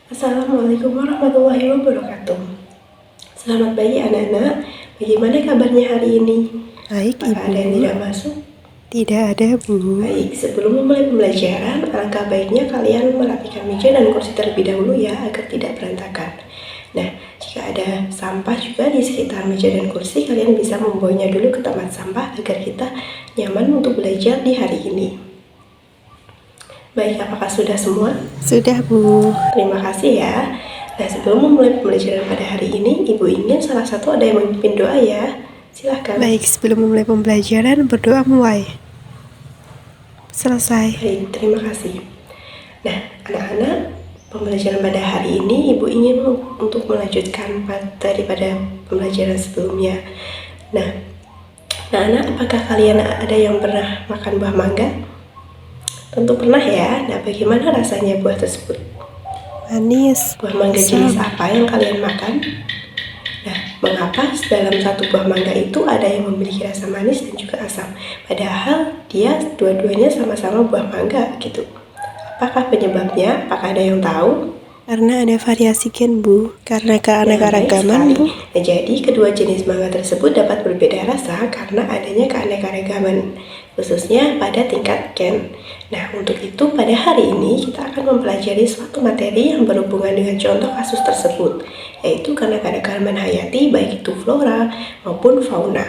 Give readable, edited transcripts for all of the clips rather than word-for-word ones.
Assalamualaikum warahmatullahi wabarakatuh. Selamat pagi anak-anak. Bagaimana kabarnya hari ini? Baik, Apakah Ibu. ada yang tidak masuk? Tidak ada, Bu. Baik, sebelum memulai pembelajaran, alangkah baiknya kalian merapikan meja dan kursi terlebih dahulu ya, agar tidak berantakan. Nah, jika ada sampah juga di sekitar meja dan kursi, kalian bisa membawanya dulu ke tempat sampah agar kita nyaman untuk belajar di hari ini. Baik, apakah sudah semua? Sudah, Bu. Terima kasih ya. Nah, sebelum memulai pembelajaran pada hari ini, Ibu ingin salah satu ada yang memimpin doa ya. Silahkan. Baik, sebelum memulai pembelajaran, berdoa mulai. Selesai. Baik, terima kasih. Nah, anak-anak, pembelajaran pada hari ini Ibu ingin untuk melanjutkan daripada pembelajaran sebelumnya. Nah, anak-anak, apakah kalian ada yang pernah makan buah mangga? Tentu pernah ya. Nah, bagaimana rasanya buah tersebut? Manis. Buah mangga jenis apa yang kalian makan? Nah, mengapa dalam satu buah mangga itu ada yang memiliki rasa manis dan juga asam? Padahal dia dua-duanya sama-sama buah mangga gitu. Apakah penyebabnya? Apakah ada yang tahu? Karena ada variasi gen, Bu. Karena keanekaragaman, Bu. Nah, jadi kedua jenis mangga tersebut dapat berbeda rasa karena adanya keanekaragaman, khususnya pada tingkat gen. Nah, untuk itu pada hari ini kita akan mempelajari suatu materi yang berhubungan dengan contoh kasus tersebut, yaitu keanekaragaman hayati baik itu flora maupun fauna.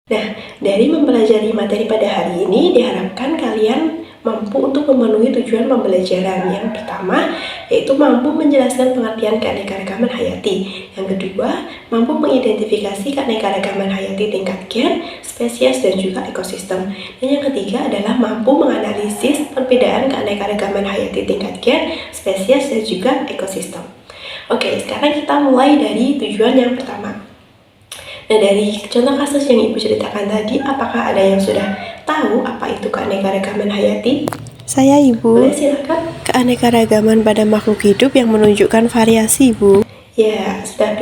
Nah, dari mempelajari materi pada hari ini diharapkan kalian mampu untuk memenuhi tujuan pembelajaran. Yang pertama, yaitu mampu menjelaskan pengertian keanekaragaman hayati. Yang kedua, mampu mengidentifikasi keanekaragaman hayati tingkat gen, spesies, dan juga ekosistem. Dan yang ketiga adalah mampu menganalisis perbedaan keanekaragaman hayati tingkat gen, spesies, dan juga ekosistem. Oke, sekarang kita mulai dari tujuan yang pertama. Nah, dari contoh kasus yang Ibu ceritakan tadi, apakah ada yang sudah tahu apa itu keanekaragaman hayati? Saya, Ibu. Boleh silakan. Keanekaragaman pada makhluk hidup yang menunjukkan variasi, Bu. Ya, sudah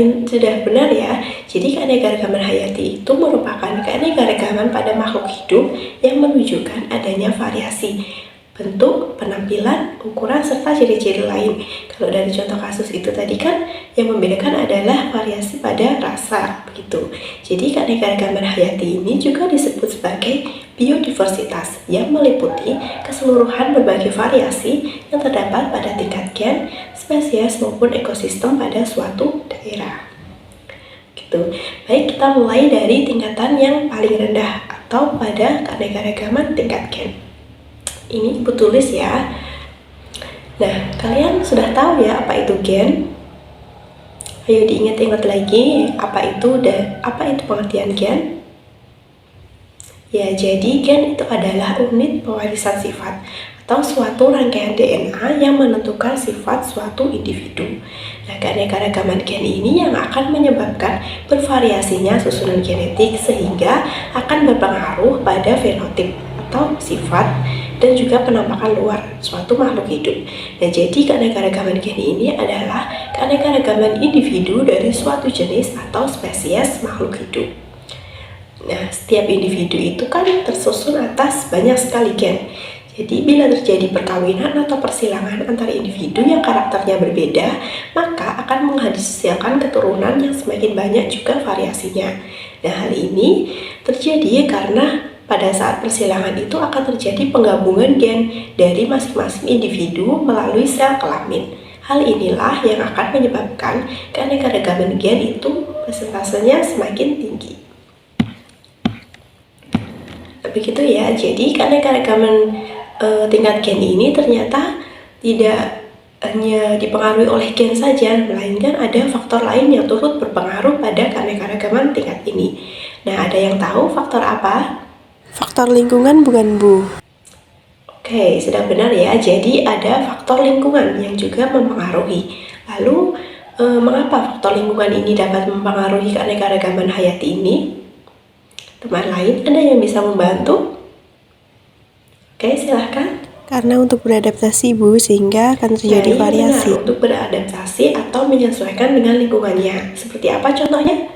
benar ya. Jadi keanekaragaman hayati itu merupakan keanekaragaman pada makhluk hidup yang menunjukkan adanya variasi bentuk, penampilan, ukuran, serta ciri-ciri lain. Kalau dari contoh kasus itu tadi kan yang membedakan adalah variasi pada rasa, begitu. Jadi keanekaragaman hayati ini juga disebut sebagai biodiversitas yang meliputi keseluruhan berbagai variasi yang terdapat pada tingkat gen, spesies maupun ekosistem pada suatu daerah. Gitu. Baik, kita mulai dari tingkatan yang paling rendah atau pada keanekaragaman tingkat gen. Ini Ibu tulis ya. Nah, kalian sudah tahu ya apa itu gen? Ayo diingat-ingat lagi apa itu pengertian gen? Ya, jadi gen itu adalah unit pewarisan sifat atau suatu rangkaian DNA yang menentukan sifat suatu individu. Nah, keanekaragaman gen ini yang akan menyebabkan bervariasinya susunan genetik sehingga akan berpengaruh pada fenotip atau sifat dan juga penampakan luar suatu makhluk hidup. Nah, jadi keanekaragaman gen ini adalah keanekaragaman individu dari suatu jenis atau spesies makhluk hidup. Nah, setiap individu itu kan tersusun atas banyak sekali gen. Jadi, bila terjadi perkawinan atau persilangan antara individu yang karakternya berbeda, maka akan menghasilkan keturunan yang semakin banyak juga variasinya. Nah, hal ini terjadi karena pada saat persilangan itu akan terjadi penggabungan gen dari masing-masing individu melalui sel kelamin. Hal inilah yang akan menyebabkan keanekaragaman gen itu persentasenya semakin tinggi. Begitu ya, jadi keanekaragaman tingkat gen ini ternyata tidak hanya dipengaruhi oleh gen saja, melainkan ada faktor lain yang turut berpengaruh pada keanekaragaman tingkat ini. Nah, ada yang tahu faktor apa? Faktor lingkungan bukan, Bu? Oke, sudah benar ya. Jadi ada faktor lingkungan yang juga mempengaruhi. Lalu, mengapa faktor lingkungan ini dapat mempengaruhi keanekaragaman hayati ini? Teman lain ada yang bisa membantu? Oke, silahkan. Karena untuk beradaptasi, Bu, sehingga akan terjadi variasi. Benar, untuk beradaptasi atau menyesuaikan dengan lingkungannya. Seperti apa contohnya?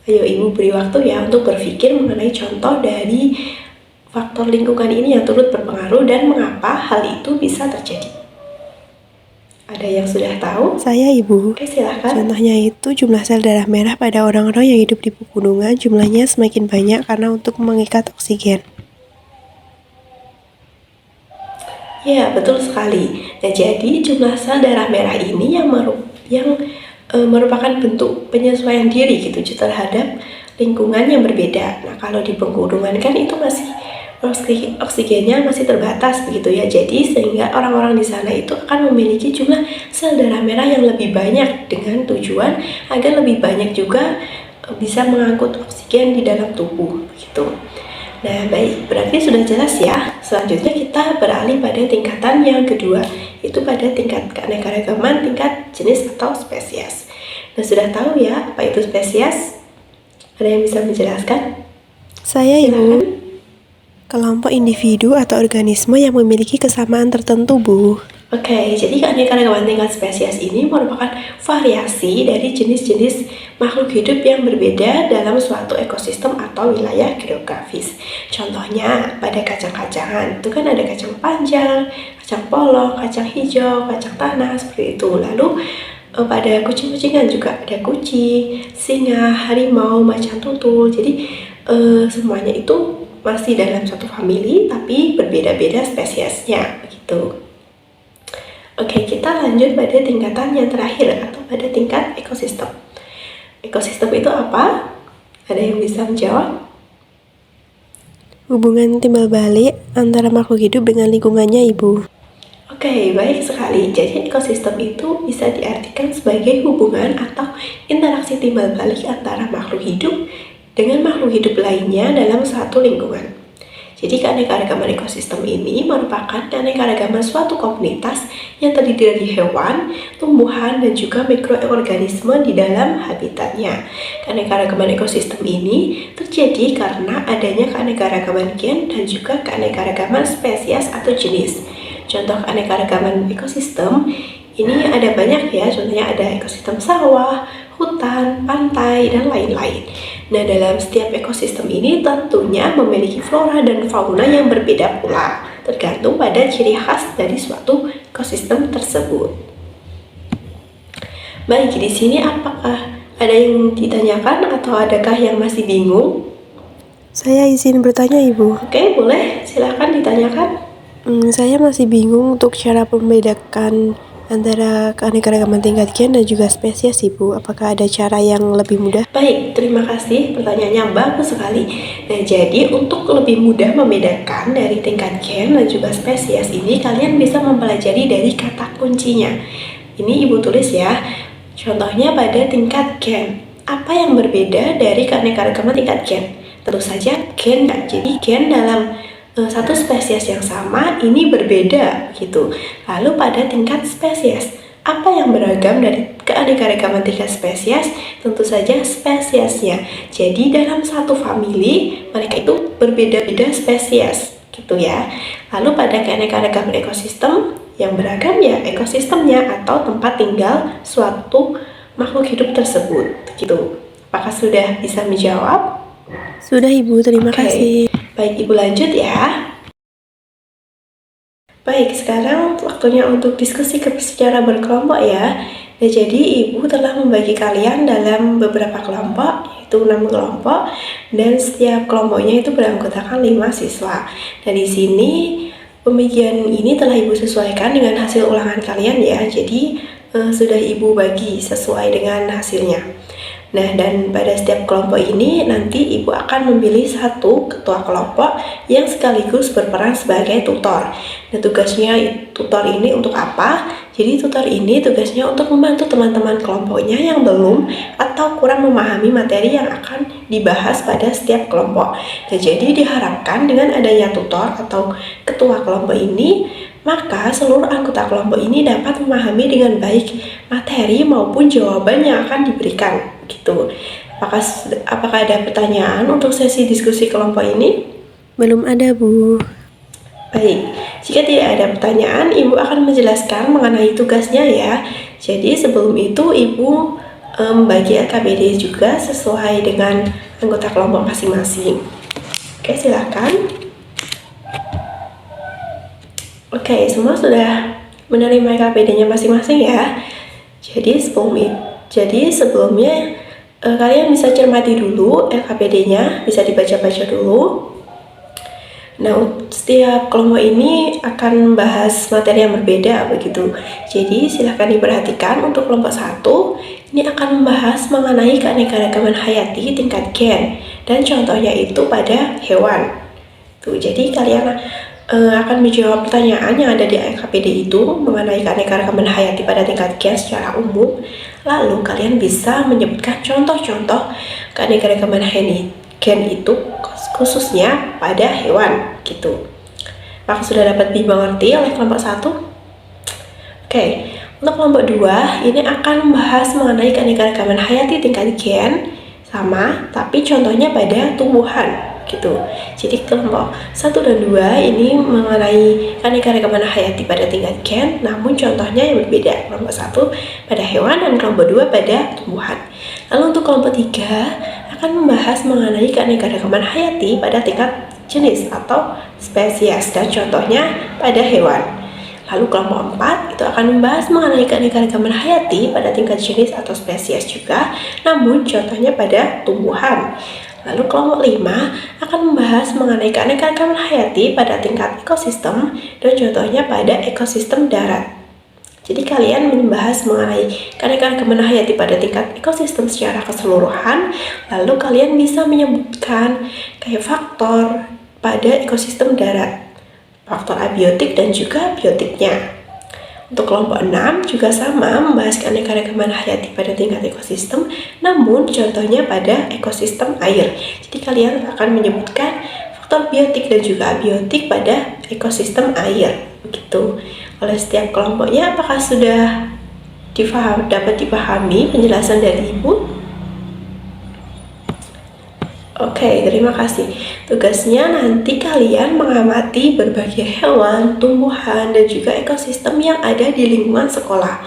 Ayo Ibu beri waktu ya untuk berpikir mengenai contoh dari faktor lingkungan ini yang turut berpengaruh dan mengapa hal itu bisa terjadi. Ada yang sudah tahu? Saya Ibu. Oke, silahkan. Contohnya itu jumlah sel darah merah pada orang-orang yang hidup di pegunungan jumlahnya semakin banyak karena untuk mengikat oksigen. Ya, betul sekali. Nah, jadi jumlah sel darah merah ini yang merupakan bentuk penyesuaian diri gitu terhadap lingkungan yang berbeda. Nah, kalau di pegunungan kan itu masih oksigennya masih terbatas begitu ya. Jadi sehingga orang-orang di sana itu akan memiliki jumlah sel darah merah yang lebih banyak dengan tujuan agar lebih banyak juga bisa mengangkut oksigen di dalam tubuh begitu. Nah, baik, berarti sudah jelas ya. Selanjutnya kita beralih pada tingkatan yang kedua, yaitu pada tingkat keanekaragaman tingkat jenis atau spesies. Nah, sudah tahu ya apa itu spesies? Ada yang bisa menjelaskan? Saya Silakan. Ibu. Kelompok individu atau organisme yang memiliki kesamaan tertentu, Bu. Oke, jadi keanekaragaman tingkat spesies ini merupakan variasi dari jenis-jenis makhluk hidup yang berbeda dalam suatu ekosistem atau wilayah geografis. Contohnya, pada kacang-kacangan, itu kan ada kacang panjang, kacang polong, kacang hijau, kacang tanah, seperti itu. Lalu, pada kucing-kucingan juga ada kucing, singa, harimau, macan tutul. Jadi, semuanya itu masih dalam satu famili, tapi berbeda-beda spesiesnya, begitu. Oke, kita lanjut pada tingkatan yang terakhir atau pada tingkat ekosistem. Ekosistem itu apa? Ada yang bisa menjawab? Hubungan timbal balik antara makhluk hidup dengan lingkungannya, Ibu. Oke, baik sekali. Jadi ekosistem itu bisa diartikan sebagai hubungan atau interaksi timbal balik antara makhluk hidup dengan makhluk hidup lainnya dalam satu lingkungan. Jadi keanekaragaman ekosistem ini merupakan keanekaragaman suatu komunitas yang terdiri dari hewan, tumbuhan, dan juga mikroorganisme di dalam habitatnya. Keanekaragaman ekosistem ini terjadi karena adanya keanekaragaman gen dan juga keanekaragaman spesies atau jenis. Contoh keanekaragaman ekosistem ini ada banyak ya, contohnya ada ekosistem sawah, hutan, pantai, dan lain-lain. Nah, dalam setiap ekosistem ini tentunya memiliki flora dan fauna yang berbeda pula, tergantung pada ciri khas dari suatu ekosistem tersebut. Baik, di sini apakah ada yang ditanyakan atau adakah yang masih bingung? Saya izin bertanya, Ibu. Oke, boleh, silahkan ditanyakan. Saya masih bingung untuk cara membedakan antara keanekaragaman tingkat gen dan juga spesies, Ibu. Apakah ada cara yang lebih mudah? Baik, terima kasih. Pertanyaannya bagus sekali. Nah, jadi untuk lebih mudah membedakan dari tingkat gen dan juga spesies ini, kalian bisa mempelajari dari kata kuncinya. Ini Ibu tulis ya. Contohnya pada tingkat gen. Apa yang berbeda dari keanekaragaman tingkat gen? Tentu saja gen. Jadi gen dalam satu spesies yang sama ini berbeda gitu. Lalu pada tingkat spesies, apa yang beragam dari keanekaragaman tingkat spesies? Tentu saja spesiesnya. Jadi dalam satu famili mereka itu berbeda-beda spesies gitu ya. Lalu pada keanekaragaman ekosistem yang beragam ya ekosistemnya atau tempat tinggal suatu makhluk hidup tersebut gitu. Apakah sudah bisa menjawab? Sudah, Ibu. Terima kasih. Baik, Ibu lanjut ya. Baik, sekarang waktunya untuk diskusi secara berkelompok ya. Nah, jadi Ibu telah membagi kalian dalam beberapa kelompok, yaitu 6 kelompok, dan setiap kelompoknya itu beranggotakan 5 siswa. Dan di sini pembagian ini telah Ibu sesuaikan dengan hasil ulangan kalian ya. Jadi sudah Ibu bagi sesuai dengan hasilnya. Nah, dan pada setiap kelompok ini nanti Ibu akan memilih satu ketua kelompok yang sekaligus berperan sebagai tutor. Nah, tugasnya tutor ini untuk apa? Jadi tutor ini tugasnya untuk membantu teman-teman kelompoknya yang belum atau kurang memahami materi yang akan dibahas pada setiap kelompok. Nah, jadi diharapkan dengan adanya tutor atau ketua kelompok ini, maka seluruh anggota kelompok ini dapat memahami dengan baik materi maupun jawaban yang akan diberikan gitu. Apakah ada pertanyaan untuk sesi diskusi kelompok ini? Belum ada, Bu. Baik, jika tidak ada pertanyaan, Ibu akan menjelaskan mengenai tugasnya ya. Jadi sebelum itu Ibu membagi LKPD juga sesuai dengan anggota kelompok masing-masing. Oke, silakan. Oke, semua sudah menerima LKPD-nya masing-masing ya. Jadi sebelumnya kalian bisa cermati dulu LKPD-nya, bisa dibaca-baca dulu. Nah, setiap kelompok ini akan membahas materi yang berbeda begitu. Jadi silahkan diperhatikan untuk kelompok 1, ini akan membahas mengenai keanekaragaman hayati tingkat gen, dan contohnya itu pada hewan. Tuh, jadi kalian akan menjawab pertanyaan yang ada di LKPD itu mengenai keanekaragaman hayati pada tingkat gen secara umum. Lalu kalian bisa menyebutkan contoh-contoh keanekaragaman gen itu khususnya pada hewan gitu. Maka sudah dapat dimengerti oleh kelompok 1? Oke, untuk kelompok 2 ini akan membahas mengenai keanekaragaman hayati tingkat gen sama, tapi contohnya pada tumbuhan gitu. Jadi kelompok 1 dan 2 ini mengenai keanekaragaman hayati pada tingkat gen, namun contohnya yang berbeda. Kelompok 1 pada hewan dan kelompok 2 pada tumbuhan. Lalu untuk kelompok 3 akan membahas mengenai keanekaragaman hayati pada tingkat jenis atau spesies, dan contohnya pada hewan. Lalu kelompok 4 itu akan membahas mengenai keanekaragaman hayati pada tingkat jenis atau spesies juga, namun contohnya pada tumbuhan. Lalu kelompok 5 akan membahas mengenai keanekaragaman hayati pada tingkat ekosistem, dan contohnya pada ekosistem darat. Jadi kalian membahas mengenai keanekaragaman hayati pada tingkat ekosistem secara keseluruhan, lalu kalian bisa menyebutkan kayak faktor pada ekosistem darat, faktor abiotik dan juga biotiknya. Untuk kelompok 6 juga sama, membahas keanekaragaman hayati pada tingkat ekosistem, namun contohnya pada ekosistem air. Jadi kalian akan menyebutkan faktor biotik dan juga abiotik pada ekosistem air, begitu. Oleh setiap kelompoknya, apakah sudah dapat dipahami penjelasan dari Ibu? Oke, terima kasih. Tugasnya nanti kalian mengamati berbagai hewan, tumbuhan, dan juga ekosistem yang ada di lingkungan sekolah.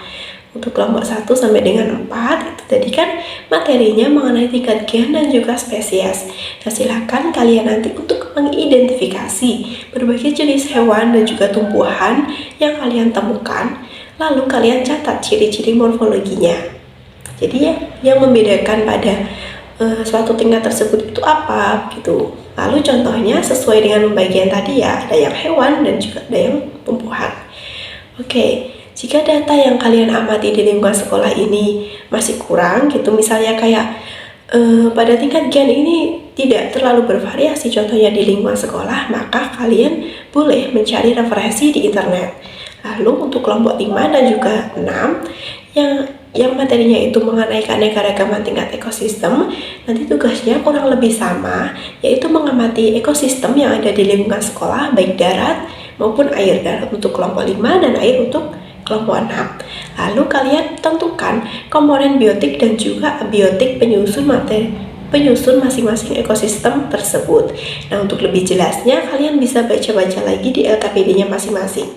Untuk kelompok 1 sampai dengan 4, itu tadi kan materinya mengenai tingkat gen dan juga spesies. Nah, silakan kalian nanti untuk mengidentifikasi berbagai jenis hewan dan juga tumbuhan yang kalian temukan, lalu kalian catat ciri-ciri morfologinya. Jadi yang membedakan pada suatu tingkat tersebut itu apa gitu. Lalu contohnya sesuai dengan pembagian tadi ya, ada yang hewan dan juga ada yang tumbuhan. Oke, jika data yang kalian amati di lingkungan sekolah ini masih kurang gitu, misalnya kayak pada tingkat gen ini tidak terlalu bervariasi contohnya di lingkungan sekolah, maka kalian boleh mencari referensi di internet. Lalu untuk kelompok 5 dan juga 6 yang materinya itu mengenai keanekaragaman tingkat ekosistem, nanti tugasnya kurang lebih sama, yaitu mengamati ekosistem yang ada di lingkungan sekolah, baik darat maupun air, darat untuk kelompok 5 dan air untuk kelompok 6. Lalu kalian tentukan komponen biotik dan juga abiotik penyusun masing-masing ekosistem tersebut. Nah, untuk lebih jelasnya kalian bisa baca-baca lagi di LKPD-nya masing-masing.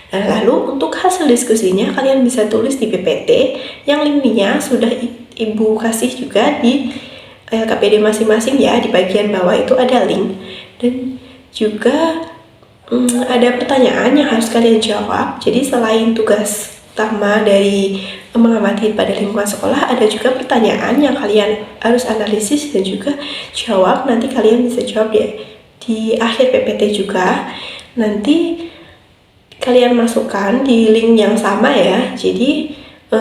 Nah, lalu untuk hasil diskusinya kalian bisa tulis di PPT yang linknya sudah Ibu kasih juga di LKPD masing-masing ya. Di bagian bawah itu ada link, dan juga ada pertanyaan yang harus kalian jawab. Jadi selain tugas utama dari mengamati pada lingkungan sekolah, ada juga pertanyaan yang kalian harus analisis dan juga jawab. Nanti kalian bisa jawab di akhir PPT juga. Nanti kalian masukkan di link yang sama ya. Jadi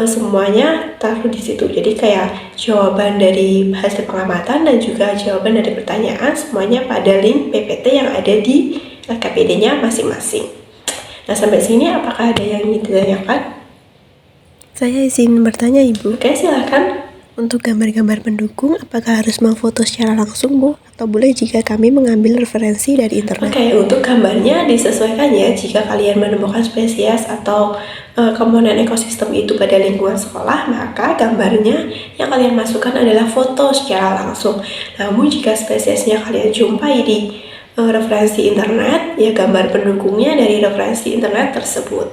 semuanya taruh di situ. Jadi kayak jawaban dari hasil pengamatan dan juga jawaban dari pertanyaan semuanya pada link PPT yang ada di LKPD-nya masing-masing. Nah, sampai sini apakah ada yang ingin ditanyakan? Saya izin bertanya, Ibu. Oke, silakan. Untuk gambar-gambar pendukung, apakah harus memfoto secara langsung, Bu? Atau boleh jika kami mengambil referensi dari internet? Oke, untuk gambarnya disesuaikan ya. Jika kalian menemukan spesies atau komponen ekosistem itu pada lingkungan sekolah, maka gambarnya yang kalian masukkan adalah foto secara langsung. Namun jika spesiesnya kalian jumpai di referensi internet, ya gambar pendukungnya dari referensi internet tersebut.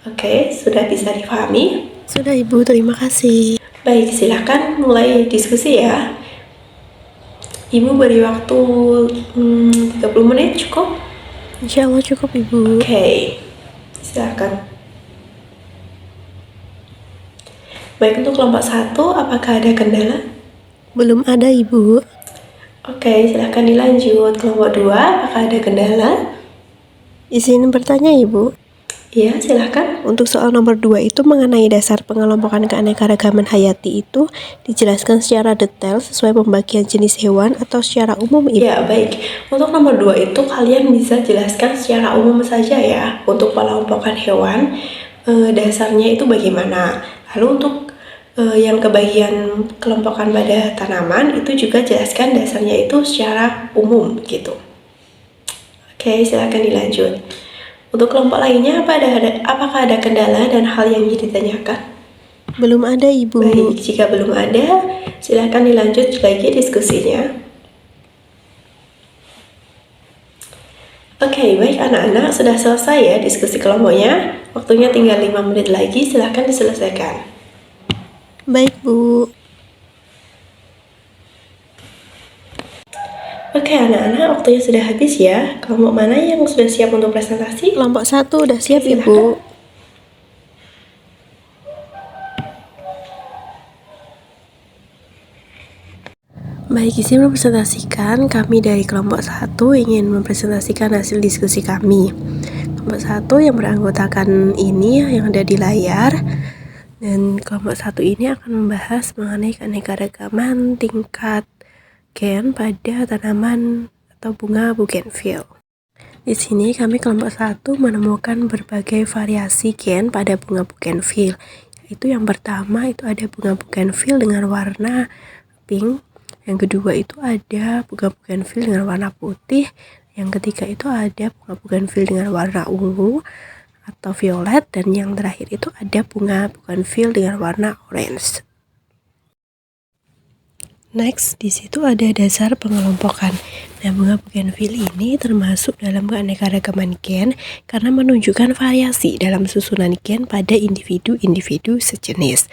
Oke, sudah bisa dipahami? Sudah, Ibu. Terima kasih. Baik, silakan mulai diskusi ya. Ibu beri waktu 30 menit cukup? Insya Allah cukup, Ibu. Oke, silakan. Baik, untuk kelompok 1, apakah ada kendala? Belum ada, Ibu. Oke, silahkan dilanjut. Kelompok 2, apakah ada kendala? Izin bertanya, Ibu. Iya, silahkan. Untuk soal nomor 2 itu mengenai dasar pengelompokan keanekaragaman hayati itu dijelaskan secara detail sesuai pembagian jenis hewan atau secara umum, Ibu? Ya, baik. Untuk nomor 2 itu kalian bisa jelaskan secara umum saja ya. Untuk pengelompokan hewan, dasarnya itu bagaimana. Lalu untuk yang kebagian kelompokan pada tanaman itu juga jelaskan dasarnya itu secara umum gitu. Oke, silakan dilanjut. Untuk kelompok lainnya, apakah ada kendala dan hal yang ditanyakan? Belum ada, Ibu. Baik, jika belum ada, silakan dilanjut lagi diskusinya. Oke, baik anak-anak, sudah selesai ya diskusi kelompoknya. Waktunya tinggal 5 menit lagi, silakan diselesaikan. Baik, Bu. Oke anak-anak, waktunya sudah habis ya. Kelompok mana yang sudah siap untuk presentasi? Kelompok 1 udah siap, Oke, Ibu. Baik, izin mempresentasikan, kami dari kelompok 1 ingin mempresentasikan hasil diskusi kami. Kelompok 1 yang beranggotakan ini yang ada di layar, dan kelompok 1 ini akan membahas mengenai keanekaragaman tingkat gen pada tanaman atau bunga bougainville. Di sini kami kelompok 1 menemukan berbagai variasi gen pada bunga bougainville. Yaitu yang pertama itu ada bunga bougainville dengan warna pink, yang kedua itu ada bunga bougainville dengan warna putih, yang ketiga itu ada bunga bougainville dengan warna ungu atau violet, dan yang terakhir itu ada bunga bougainville dengan warna orange. Next, di situ ada dasar pengelompokan. Nah, bunga bougainville ini termasuk dalam keanekaragaman gen karena menunjukkan variasi dalam susunan gen pada individu-individu sejenis.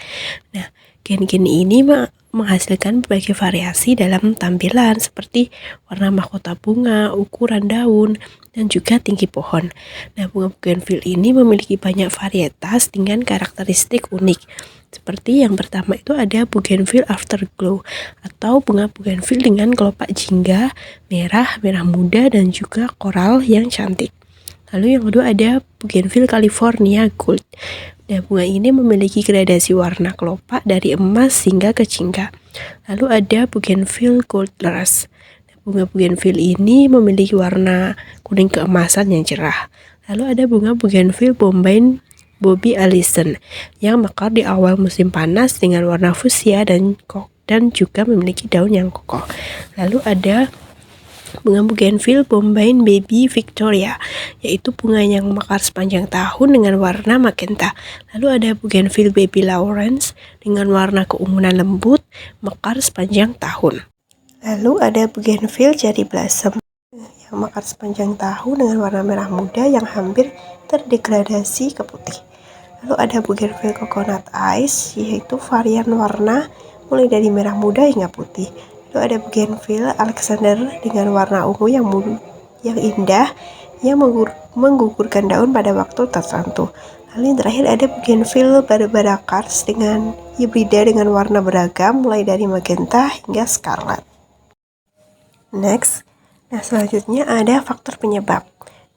Nah, gen-gen ini menghasilkan berbagai variasi dalam tampilan seperti warna mahkota bunga, ukuran daun, dan juga tinggi pohon. Nah, bunga bougainville ini memiliki banyak varietas dengan karakteristik unik. Seperti yang pertama itu ada bougainville afterglow atau bunga bougainville dengan kelopak jingga, merah muda, dan juga koral yang cantik. Lalu yang kedua ada bougainville California gold. Nah, bunga ini memiliki gradasi warna kelopak dari emas hingga ke jingga. Lalu ada bougainville gold rush. Nah, bunga bougainville ini memiliki warna kuning keemasan yang cerah. Lalu ada bunga bougainville Bombay Bobby Allison yang mekar di awal musim panas dengan warna fuchsia dan juga memiliki daun yang kokoh. Lalu ada bunga bougainville Bombay Baby Victoria, yaitu bunga yang mekar sepanjang tahun dengan warna magenta. Lalu ada bougainville Baby Lawrence dengan warna keunguan lembut, mekar sepanjang tahun. Lalu ada bougainville Cherry Blossom yang mekar sepanjang tahun dengan warna merah muda yang hampir terdegradasi ke putih. Lalu ada bougainville Coconut Ice, yaitu varian warna mulai dari merah muda hingga putih. Lalu ada bougainville Alexander dengan warna ungu yang indah yang menggugurkan daun pada waktu tertentu. Lalu yang terakhir ada bougainville Barbara Kars dengan hibrida dengan warna beragam mulai dari magenta hingga scarlet. Next, selanjutnya ada faktor penyebab.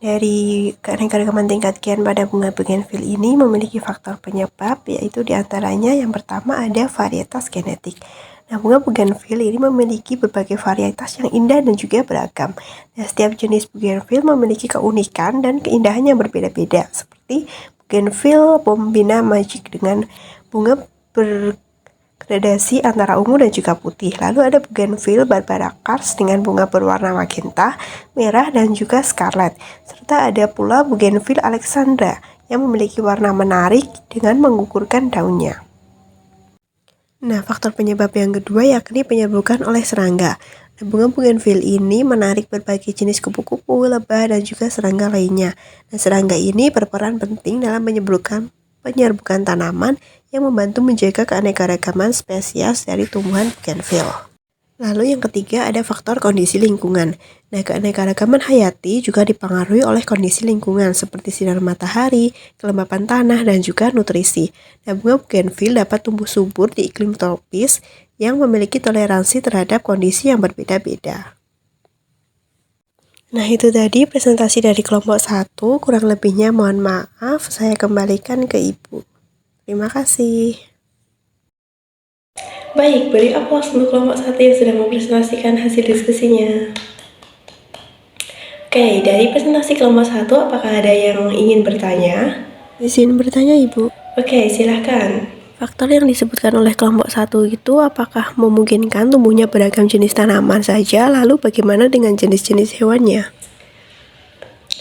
Dari keanekaragaman tingkat gen pada bunga bougainville ini memiliki faktor penyebab, yaitu diantaranya yang pertama ada varietas genetik. Nah, bunga bougainville ini memiliki berbagai varietas yang indah dan juga beragam. Nah, setiap jenis bougainville memiliki keunikan dan keindahan yang berbeda-beda, seperti bougainville Bombina Magic dengan bunga bergradasi antara ungu dan juga putih. Lalu ada bougainville Barbara Kars dengan bunga berwarna magenta, merah, dan juga scarlet. Serta ada pula bougainville Alexandra yang memiliki warna menarik dengan menggugurkan daunnya. Nah, faktor penyebab yang kedua yakni penyerbukan oleh serangga. Nah, bunga bougainville ini menarik berbagai jenis kupu-kupu, lebah, dan juga serangga lainnya. Nah, serangga ini berperan penting dalam penyerbukan tanaman yang membantu menjaga keanekaragaman spesies dari tumbuhan bougainville. Lalu yang ketiga ada faktor kondisi lingkungan. Nah, keanekaragaman hayati juga dipengaruhi oleh kondisi lingkungan seperti sinar matahari, kelembapan tanah, dan juga nutrisi. Nah, bunga bougainville dapat tumbuh subur di iklim tropis yang memiliki toleransi terhadap kondisi yang berbeda-beda. Nah, itu tadi presentasi dari kelompok 1, kurang lebihnya mohon maaf, saya kembalikan ke Ibu. Terima kasih. Baik, beri aplaus untuk kelompok 1 yang sudah mempresentasikan hasil diskusinya. Oke, dari presentasi kelompok 1, apakah ada yang ingin bertanya? Izin bertanya, Ibu. Oke, silahkan. Faktor yang disebutkan oleh kelompok 1 itu apakah memungkinkan tumbuhnya beragam jenis tanaman saja, lalu bagaimana dengan jenis-jenis hewannya?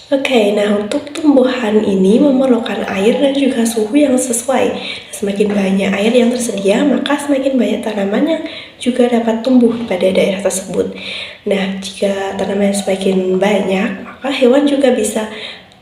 Oke, nah untuk tumbuhan ini memerlukan air dan juga suhu yang sesuai. Semakin banyak air yang tersedia, maka semakin banyak tanaman yang juga dapat tumbuh pada daerah tersebut. Nah, jika tanaman semakin banyak, maka hewan juga bisa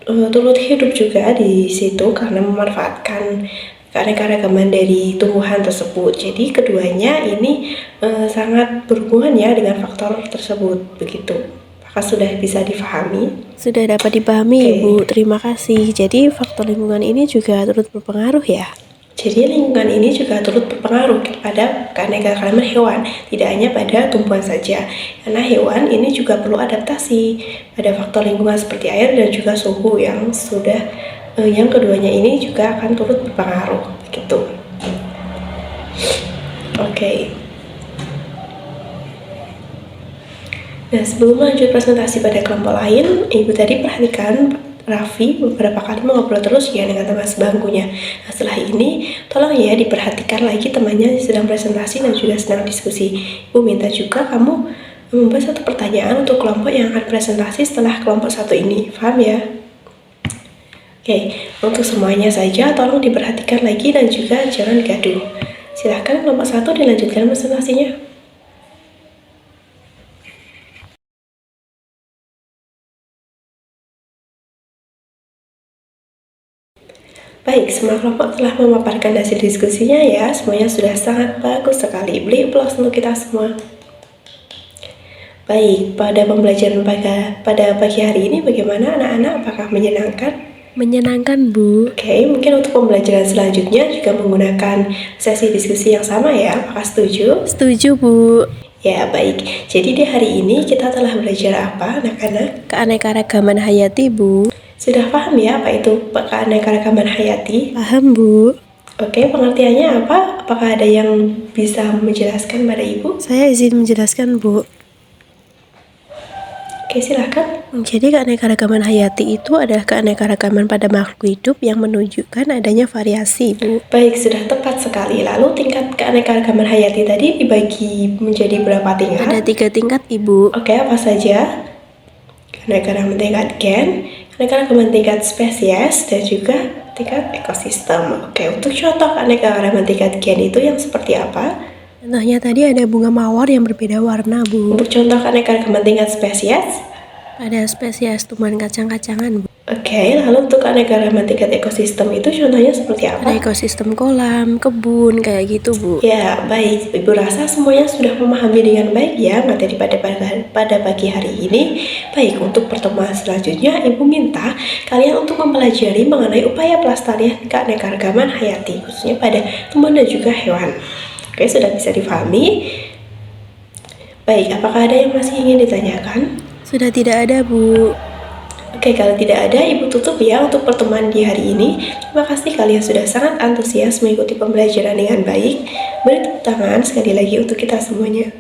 turut hidup juga di situ karena memanfaatkan keanekaragaman dari tumbuhan tersebut. Jadi keduanya ini sangat berhubungan ya dengan faktor tersebut, begitu. Apakah sudah bisa difahami? Sudah dapat dipahami, Ibu. Terima kasih. Jadi faktor lingkungan ini juga turut berpengaruh ya? Jadi lingkungan ini juga turut berpengaruh pada keanekaragaman hewan, tidak hanya pada tumbuhan saja. Karena hewan ini juga perlu adaptasi pada faktor lingkungan seperti air dan juga suhu yang keduanya ini juga akan turut berpengaruh, begitu. Oke. Nah, sebelum lanjut presentasi pada kelompok lain, Ibu tadi perhatikan Raffi beberapa kali mengobrol terus ya dengan teman sebangkunya. Nah, setelah ini, tolong ya diperhatikan lagi temannya sedang presentasi dan juga sedang diskusi. Ibu minta juga kamu membuat satu pertanyaan untuk kelompok yang akan presentasi setelah kelompok 1 ini. Paham ya? Oke, untuk semuanya saja tolong diperhatikan lagi dan juga jangan gaduh. Silahkan kelompok 1 dilanjutkan presentasinya. Baik, semua kelompok telah memaparkan hasil diskusinya ya. Semuanya sudah sangat bagus sekali. Beri aplaus untuk kita semua. Baik, pada pembelajaran pada pagi hari ini bagaimana anak-anak? Apakah menyenangkan? Menyenangkan, Bu. Oke, mungkin untuk pembelajaran selanjutnya juga menggunakan sesi diskusi yang sama ya. Apakah setuju? Setuju, Bu. Ya, baik. Jadi di hari ini kita telah belajar apa, anak-anak? Keanekaragaman hayati, Bu. Sudah paham ya apa itu keanekaragaman hayati? Paham, Bu. Oke, pengertiannya apa? Apakah ada yang bisa menjelaskan pada Ibu? Saya izin menjelaskan, Bu. Oke, silahkan. Jadi keanekaragaman hayati itu adalah keanekaragaman pada makhluk hidup yang menunjukkan adanya variasi, Bu. Baik, sudah tepat sekali. Lalu tingkat keanekaragaman hayati tadi dibagi menjadi berapa tingkat? Ada 3 tingkat, Ibu. Oke, apa saja? Keanekaragaman tingkat gen, keanekaragaman tingkat spesies, dan juga tingkat ekosistem. Oke, untuk contoh keanekaragaman tingkat gen itu yang seperti apa? Contohnya tadi ada bunga mawar yang berbeda warna, Bu. Untuk contoh keanekaragaman tingkat spesies? Ada spesies tumbuhan kacang-kacangan, Bu. Oke, lalu untuk keanekaragaman tingkat ekosistem itu contohnya seperti apa? Ada ekosistem kolam, kebun, kayak gitu, Bu. Ya, baik. Ibu rasa semuanya sudah memahami dengan baik ya materi pada pagi hari ini. Baik, untuk pertemuan selanjutnya, Ibu minta kalian untuk mempelajari mengenai upaya pelestarian keanekaragaman hayati, khususnya pada tumbuhan dan juga hewan. Oke, sudah bisa difahami? Baik, apakah ada yang masih ingin ditanyakan? Sudah tidak ada, Bu. Oke, kalau tidak ada, Ibu tutup ya untuk pertemuan di hari ini. Terima kasih kalian sudah sangat antusias mengikuti pembelajaran dengan baik. Beri tepuk tangan sekali lagi untuk kita semuanya.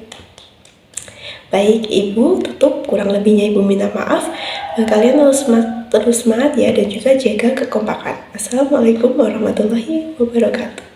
Baik, Ibu tutup. Kurang lebihnya Ibu minta maaf. Kalian terus semangat ya dan juga jaga kekompakan. Assalamualaikum warahmatullahi wabarakatuh.